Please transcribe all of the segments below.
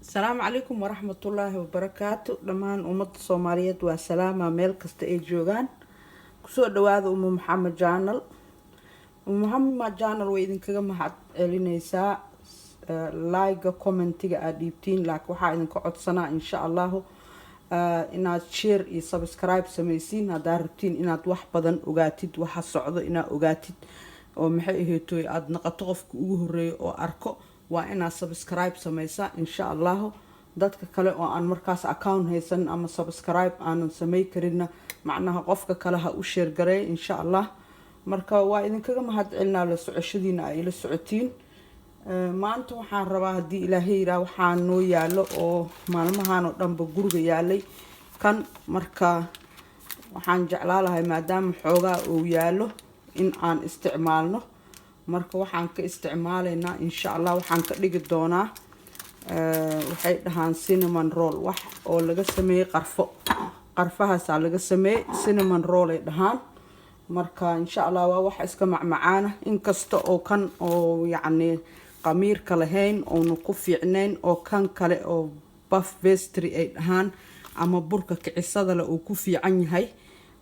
السلام عليكم ورحمة الله وبركاته. دمان أمة الصومالية وسلامة ميل كست أي جوجان كسور دواد محمد جانل محمد جانل وإذن كذا محد لنيسا لايك كومنتيجا أديبتين لك وحايدن كعد سنة إن شاء الله إناد شير يسبسكرايب سميسين هذا ربتين إناد wax badan ogaatid waxa socdo ina ogaatid oo maxay aheetoy aad naqato qofka ugu horeeyo oo arko waa ina subscribe sameysa insha Allah dadka kale oo aan markaas account haysan ama subscribe aan sameey karin macnaha qofka kale ha u share garay insha Allah marka waa idin kaga mahad celinaa la socoshadiina ay la socotiin maanta waxaan rabaa hadii Ilaahay ira waxaan noo yaalo oo maalmahan oo dhanba guriga yaalay kan marka waxaan jeclaalahay maadaama xoogaa uu yaalo in aan isticmaalno marka waxaan ka isticmaalaynaa insha Allah waxaan ka dhigi doonaa waxay dhahaan cinnamon roll wax oo laga sameeyay qarfahaas laga sameeyay cinnamon roll ay dhahaan marka insha Allah waa wax iska macmacaan in kasta oo kan oo yacni qamiirka lahayn oo ku fiicneen oo kan kale oo buff pastry ay dhahaan ama burka kicisada la uu ku fiican yahay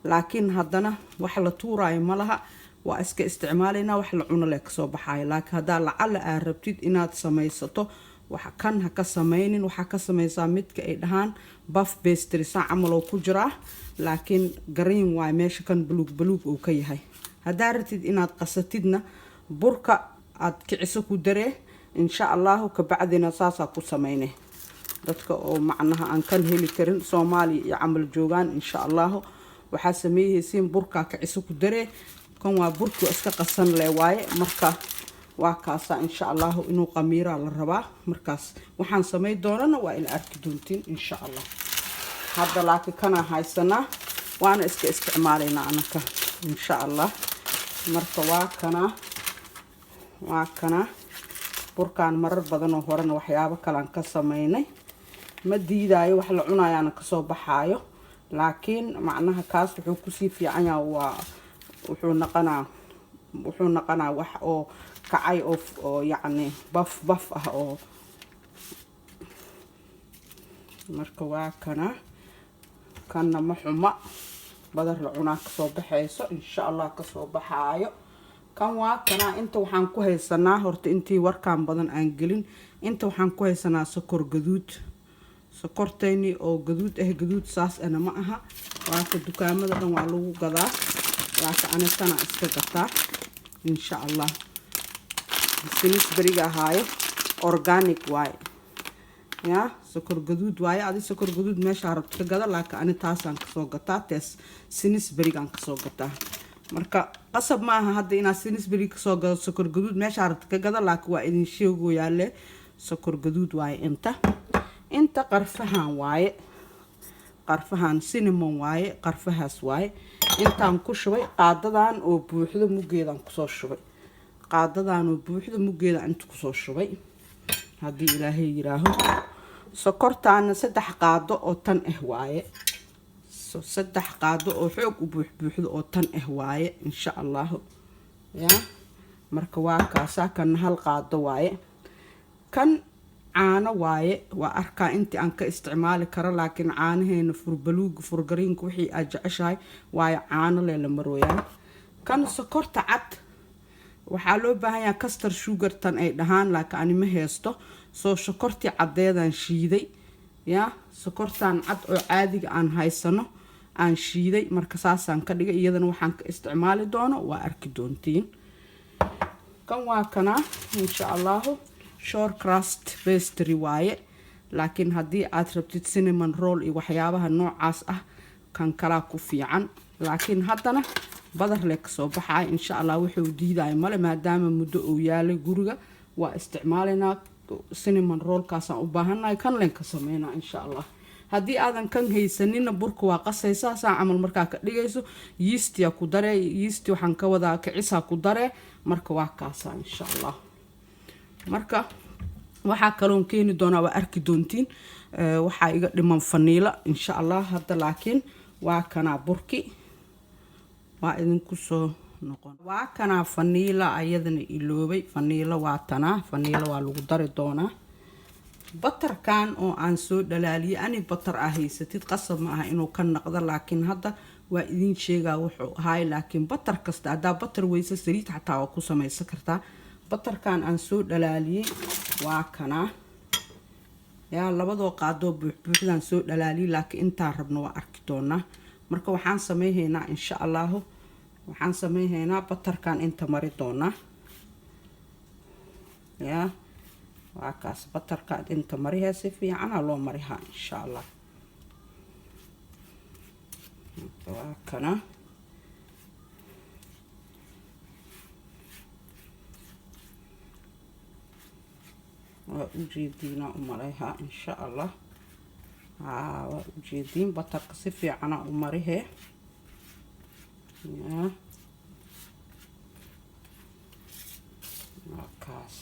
laakiin haddana wax la tuuraayo malaha waa iska isticmaalayna wax la cuno leek soo baxay laakiin hadaa lacala aad rabtid inaad samaysato waxa kan ha ka sameeynin waxa ka sameeysaa midka ay dhahaan buff pastry sa amal oo ku jira laakiin green way meesha kan buluug oo ka yahay hadaa rabtid inaad qasatidna burka aad kiciso ku daree insha Allah ka bacdina saasa ku sameeynay dadka oo macnaha aan kan heli karin Soomaaliya iyo amal joogan insha Allah waxa sameeyaysiin burka kiciso ku daree kan waa burku iska qasan leh waaye marka waa kaasa insha Allah inuu qamiira la rabaa markaas waxaan sameey doonana waa in arki doontiin insha Allah hadda laakiin kana haysana waana iska isticmaalayna anaka insha Allah marka waa kana burkaan marar badan oo horena waxyaabo kale aan ka sameeynay ma diidaayo wax la cunaayana ka soo baxaayo laakiin macnaha kaas wuxuu ku sii fiican yahay waa wuxuu naqanaa wax oo kacay oo yacni buff ah oo marka waa kana ma xuma badar la cunaa ka soo baxayso insha Allah ka soo baxaayo kan waa kana inta waxaan ku haysanaa horta intii warkaan badan aan gelin inta waxaan ku haysanaa sokor gaduud sokortayni oo gaduud saas ana ma aha waa ka dukaamada dhan waa lagu gadaa laakiin ana sana iska gataa insha Allah sinis bariga haayo organic way ya sokor gaduud way adi sokor gaduud meesha rabto ka gada laakiin ana taasaan ka soo gataa tees sinis barigaan ka soo gataa marka qasab ma aha hadda ina sinis bariga ka soo gado sokor gaduud meesha rabto ka gada laakiin waa idin sheego yaale sokor gaduud way inta qarfahan cinnamon waaye qarfahaas waaye intaan ku shubay qaadadan oo buuxdo mugeedan ku soo shubay qaadadan oo buuxdo mugeeda inta ku soo shubay hadii Ilaahay yiraaho sokortaana 3 qaado oo tan waaye 3 qaado oo xoog u buuxdo oo tan waaye insha Allah ya marka waa kaasa kan hal qaado waaye kan caano waaye waa arkaa intii aan ka isticmaali karo laakiin caanaheena furgariinka wixii aad jeceshahay waaye caano la marooyaan kan sokorta cad waxaa loo baahan yahay custard sugar tan ay dhahaan laakiin ani ma haysto soo sokortii cadeedan shiiday ya sokortan cad oo caadiga aan haysano aan shiiday marka saasaan ka dhigay iyadana waxaan ka isticmaali doono waa arki doontiin kan waa kana insha Allah short crust pastry waaye laakiin hadii aad rabtid cinnamon roll iyo waxyaabaha noocaas ah kan kala ku fiican laakiin haddana badar leek soo baxay insha Allah wuxuu diiday male maadaama muddo uu yaalay guriga waa isticmaalayna cinnamon roll kaas aan u baahanahay kan leen ka sameeyna insha Allah hadii aadan kan haysanina burka waa qasaysaa saa amal markaa ka dhigayso yeast ya ku daree yeast waxaan ka wadaa kicisa ku daree marka waa kaasa insha Allah marka waxa kaloon keeni doonaa waa arki doontiin waxa iga dhiman faniila insha Allah hadda laakiin waa kana burki waa idinku soo noqon waa kana faniila ayadana iloobay faniila waa tana faniila waa lagu dari doonaa batarkan oo aan soo dhalaaliyay ani batar ah haysatid qasab ma aha inuu ka naqdo laakiin hadda waa idin sheegaa wuxuu ahaay laakiin batar kasta hadaa batar weysa saliid xataa waa ku samaysan kartaa batarkan aan soo dhalaaliyay waa kana yaa labadoo qaadoo buuxbuuxdaan soo dhalaaliyay laakiin intaan rabno waa arki doonaa marka waxaan sameeynaa insha Allah waxaan sameeynaa batarkan inta mari doonaa yaa waa kaas batarka inta mariha si fiican loo mariha insha Allah waa kana waa ujeedina umaleha insha Allah waa ujeedin batarka si fiican u marihe yaa waa kaas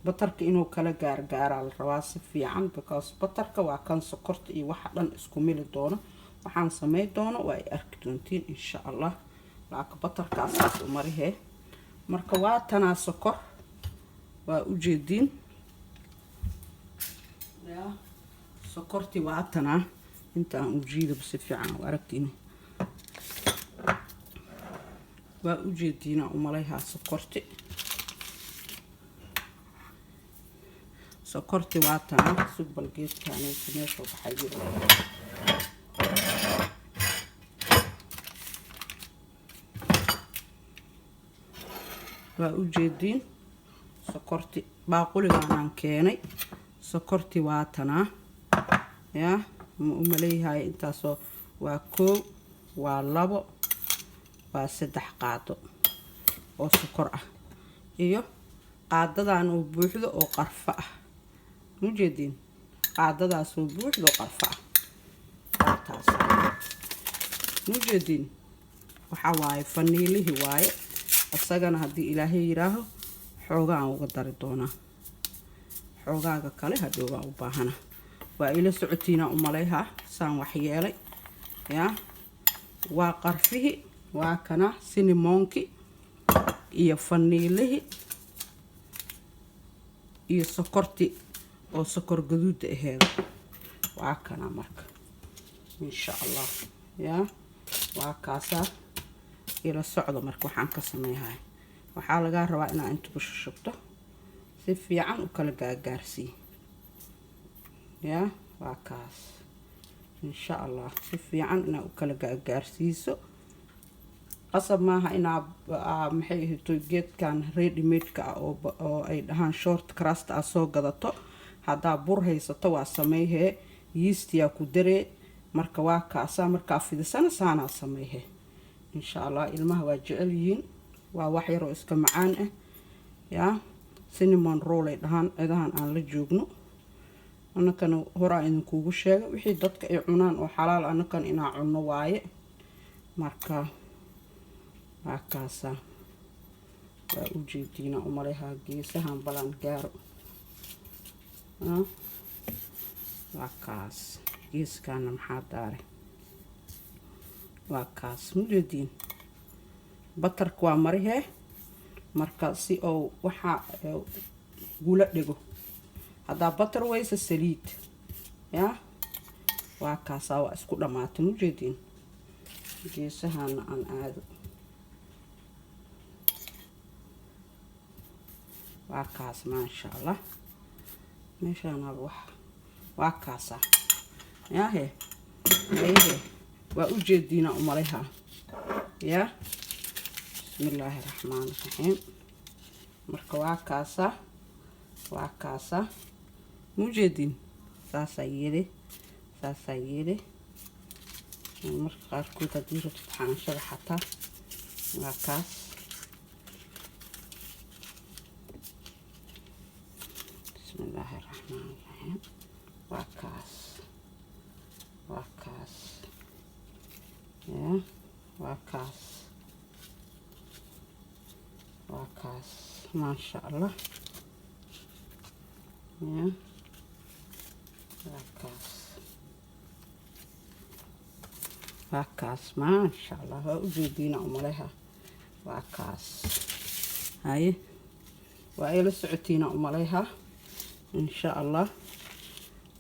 batarka inuu kala gaargaara la rabaa si fiican because batarka waa kan sokorta iyo waxa dhan isku mili doono waxaan sameey doono waa ay arki doontiin insha Allah laakiin batarkaas u marihe marka waa tanaa sokor waa u jeedin yaa sokorti waa tanaa inta aan u jiido si fiican u aragtiin waa u jeedina u maleeha sokorti sokorti waa tanaa subbal geedkan inta meesha waxay waa u jeedin sokorti baaquligan aan keenay sokorti waa tanaa yaa ma u maleeyahay intaasoo waa 1 waa 2 waa 3 qaado oo sokor ah iyo qaadadan oo buuxdo oo qarfa ah mujeedin qaadadaas oo buuxdo qarfa ah taas mujeedin waxa waaye faniilihi waaye asagana hadii Ilaahay yiraaho xoogaa uga dari doona xoogaaga kale hadhow waa u baahana waa ila socotiina u maleeha saan wax yeelay yaa waa qarfihi waa kana sinimonki iyo faniilihi iyo sokorti oo sokor gaduud aheed waa kana marka insha Allah yaa waa kaasa ila socdo marka waxaan ka sameeyahay waxaa laga rabaa inaan inta ku shubto si fiican u kala gaarsiin yaa waa kaas insha Allah si fiican inaan u kala gaarsiiso qasab maaha inaa maxay ahayto geedkan ready made ka oo ay dhahaan short crust soo gadato hadaa bur haysato waa sameeyay yeast yaa ku daree marka waa kaasa marka fidisana saana sameeyay insha Allah ilmaha waa jecel yihiin waa wax yar oo iska macaan ah yaa cinnamon roll ay dhahaan idahan aan la joogno anakana hore in kuugu sheego wixii dadka ay cunaan oo xalaal anakan inaa cunno waaye marka waa kaasa waa u jeedina u maleeha geesahan balan gaaro waa kaas geeskana maxaa daaray waa kaas mujeedin batarka waa marihe marka si oo waxa gula dhigo hadaa batar weysa saliid yaa waa kaasa waa isku dhamaatay mujeedin geesahana aan aado waa kaas maasha Allah meeshana waa kaasa yaa he waa u jeedina u maleeha yaa bismillaahir rahmaanir rahiim marka waa kaasa mujeedin saasa yeede marka qaarkood hadii rabto xaanshada xataa waa kaas bismillaahir rahmaanir rahiim waa kaas yaa waa kaas maasha Allah yaa waa kaas maasha Allah waa u jeedina u maleeha waa kaas haye waa ila socotiina umaleeha insha Allah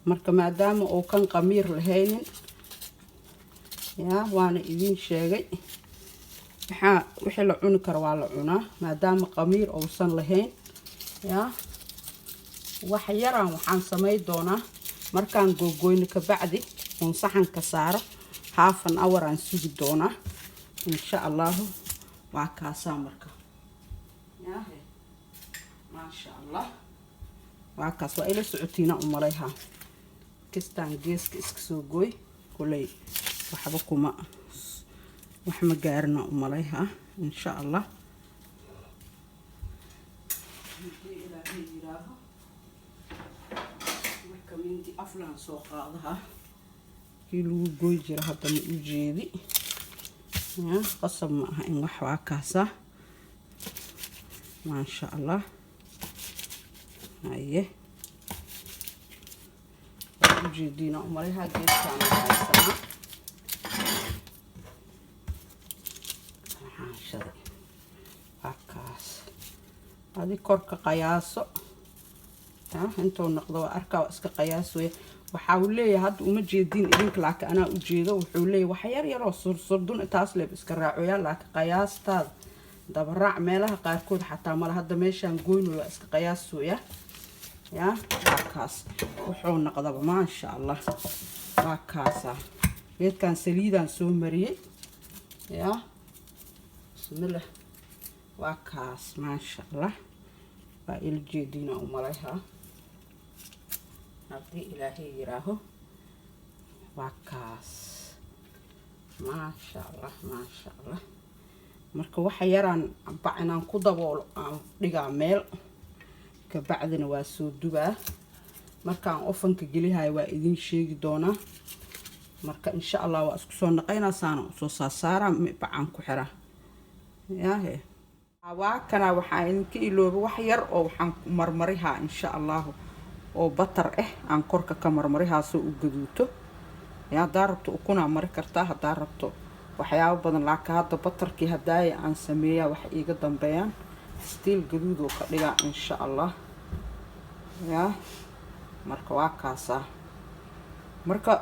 marka maadaama oo kan qamiir lahaynin waana idin sheegay wixii la cuni karo waa la cunaa maadaama qamiir uusan lahayn wax yaraan waxaan sameey doonaa markaan googoyno ka bacdi on saxanka saaro half an hour aan sugi doonaa insha Allah waa kaasa marka ma sha Allah waa kaas waa ila socotiina umaleeha kistaan geeska iska soo gooy kulay waxba kuma wax ma gaarna umaleeha insha Allah minti aflaan soo qaadaha kii lagu gooy jira hadda ma u jeedi qasab ma aha in wax waa kaasa ma sha Allah aye u jeedina umaleeha geedkaan haysanaa akaas adi korka qiyaaso intuu noqdo waa arkaa iska qiyaasooya waxa uu leeyahay hadda uma jeedin idinka laakiin ana u jeedo wuxuu leeyahay wax yar yar oo surdun taas leeb iska raacoya laakiin qiyaastaada daba raac meelaha qaarkood xataa mala hadda meeshaan gooynayo iska qiyaasooya kaas wuxuu noqdaba ma sha Allah waa kaasa geedkan saliidaan soo mariyay bismillah waa kaas ma sha Allah waa ila jeedina umaleeha haddii ilaahay yiraaho waa kaas ma sha Allah marka waxa yaraan bacinaan ku daboolo aan dhigaa meel ka bacdina waa soo dubaa markaan ofanka gelihay waa idin sheegi doonaa marka insha Allah waa isku soo naqaynaa saana soo saara bacaan ku xira waa kana waxaan idinka ilooba wax yar oo waxaan marmarihaa insha Allah oo batar aan korka ka marmarihaa soo u gaduuto daarabto ukuna mari kartaa hadaa rabto waxyaabo badan laakiin hadda batarkii hadaay aan sameeyaa wax iiga dambeeyaan stiil gaduud oo ka dhigaa insha Allah marka waa kaasa marka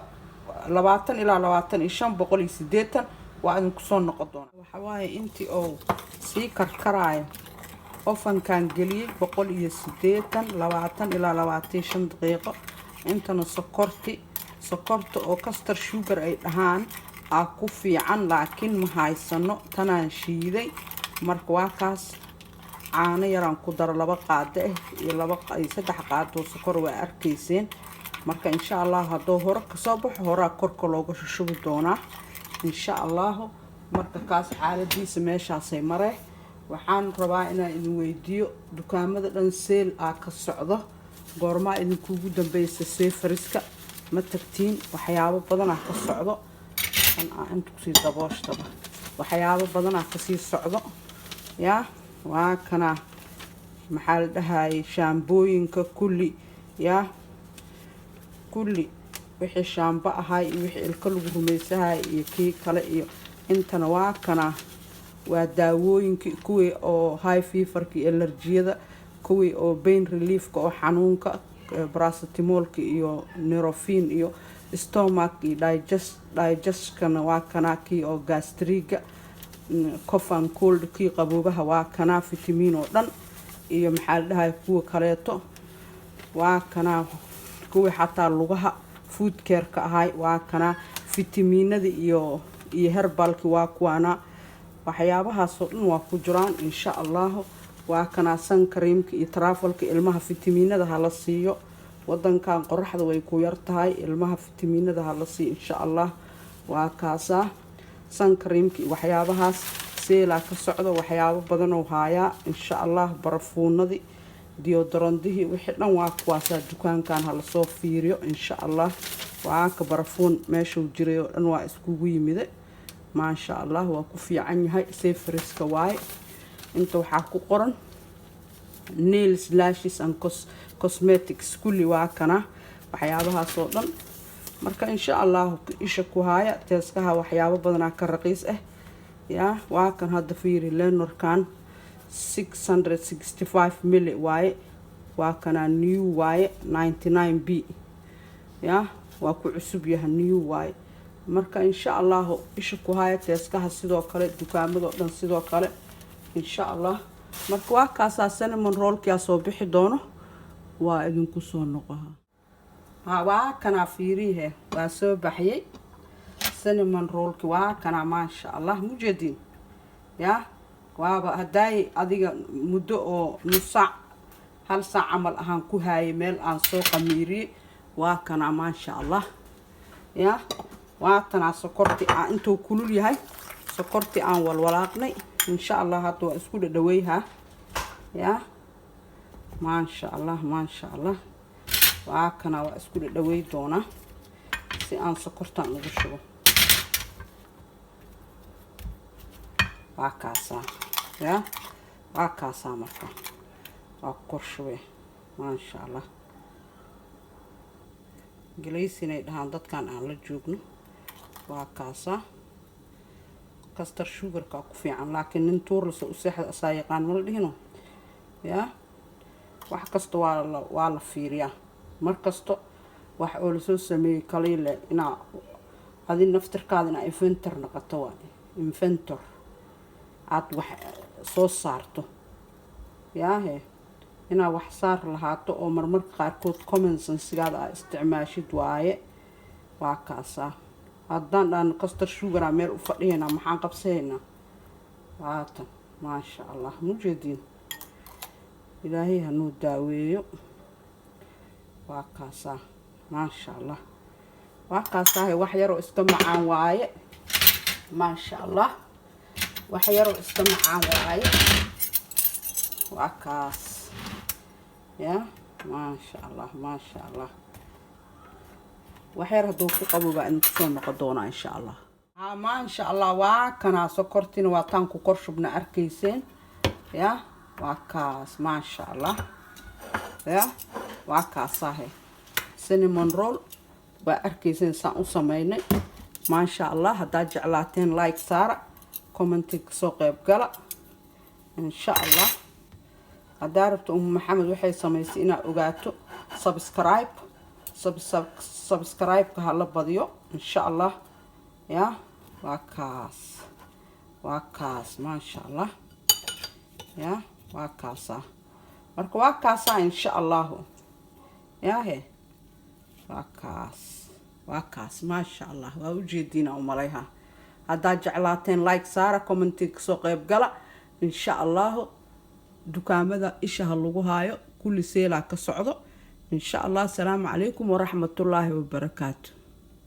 20 ilaa 25 180 waa idin ku soo noqon doona waxa waaye intii oo sii karkaraayo ofankan geliyay 180 20 ilaa 25 daqiiqo intana sokorta oo custard sugar ay dhahaan ku fiican laakiin ma haysano tanaan shiiday marka waa kaas caano yaraan ku daro 2 qaado iyo 3 qaado sokor waa arkayseen marka insha Allah hadoo hore ka soo baxo hore korka looga shubi doonaa insha Allah marka kaas xaaladiisa meeshaasay maray waxaan rabaa inaan idin weydiiyo dukaamada dhan seel ka socdo goorma idin kuugu dambeeyay seefariska ma tagtiin waxyaabo badan ka socdo inta ku sii dabooshtaba waxyaabo badan ka sii socdo waa kana maxaa la dhahay shaambooyinka kulli kulli wixii shaamba ahay iyo wixii ilka lagu rumaysahay iyo kii kale iyo intana waa kana waa daawooyinka kuwii oo high feverka iyo allergiyada kuwii oo pain reliefka oo xanuunka paracetamolka iyo neurofen iyo stomach iyo digestion waa kana kii oo gastriga cough and cold kii qaboobaha waa kana vitamin oo dhan iyo maxaa la dhahay kuwa kaleeto waa kana kuwii xataa lugaha food care ka ahay waa kana vitaminada iyo herbalki waa kuwana waxyaabahaas oo dhan waa ku jiraan insha Allah waa kana sun creamka iyo travelka ilmaha vitaminada hala siiyo wadankan qoraxda way ku yar tahay ilmaha vitaminada hala siiyo insha Allah waa kaasa sun creamka waxyaabahaas seela ka socdo waxyaabo badan oo haya insha Allah barafuunadi deodorantihii wixii dhan waa kuwaasa dukaankan hala soo fiiriyo insha Allah waa ka barafuun meesha uu jiray oo dhan waa iskugu yimid ما شاء الله وكفي عني هاي سيفرسك واي انتو حاكو قرن nails lashes and cosmetics كل واكنا وحيابها صوتن marka insha Allah isha ku haya teeskaha waxyaabo badan ka raqiis yا waa kan hadda fiiri leenorkan 665 mili waaye waa kana new waaye 99b ya waa ku cusub yahay new waaye marka insha Allah isha ku haya teeskaha sidoo kale dukaamada dhan sidoo kale insha Allah marka waa kaasa cinnamon rollka soo bixi doono waa idinku soo noqoha waa kana fiirihe waa soo baxiyay cinnamon rollka waa kana ma sha Allah mujeedin ya waaba haday adiga muddo oo nus saac hal saac amal ahaan ku haayay meel aan soo qamiiriyay waa kana ma sha Allah ya waa tan sokorti aan intuu kulul yahay sokorti aan walwalaaqnay insha Allah hadda waa isku dhaweyha ya ma sha Allah waa kana waa isku dhawey doona si aan sokortan ugu shubo waa kaasa ya waa kaasa marka waa korshowe ma sha Allah galeysina dhahan dadkan aan la joogno waa kaasa kastar sugarka ku fiican laakiin nin tuur la soo saxda asaayaqaan ma la dhihino ya wax kasta waa la fiiriyaa mar kasta wax oo la soo sameeyay kaliile ina adin naftirkaadina inventor noqoto waa inventor aad wax soo saarto ya ina wax saar lahaato oo marmar qaarkood common sense-gaada isticmaashid waaye waa kaasa haddaan dhan kastar sugar meel u fadhiyana maxaan qabsaynaa waata ma sha Allah mujeedin ilaahay hanuu daaweeyo waa kaasa ma sha Allah waa kaasa wax yar oo iska macaan waaye ma sha Allah wax yar oo iska macaan waaye waa kaas ya ma sha Allah waxyar haduu ku qabo baa in soo noqon doona insha Allah ma sha Allah waa kana sokortina waa tan ku korshubna arkayseen ya waa kaas ma sha Allah ya waa kaas cinnamon roll ba arkayseen saan u sameeynay ma sha Allah hadaa jeclaateen like saara comment soo qayb gala insha Allah hadaa rabto Maxamed waxay sameysay ina ogaato subscribe ka hala badiyo insha Allah ya waa kaas ma sha Allah ya waa kaasa marka waa kaasa insha Allah ya waa kaas ma sha Allah waa u jeedina u malayha hadaa jeclaateen like saara comment soo qayb gala insha Allah dukaamada isha lagu haayo kulli seela ka socdo إن شاء الله السلام عليكم ورحمة الله وبركاته.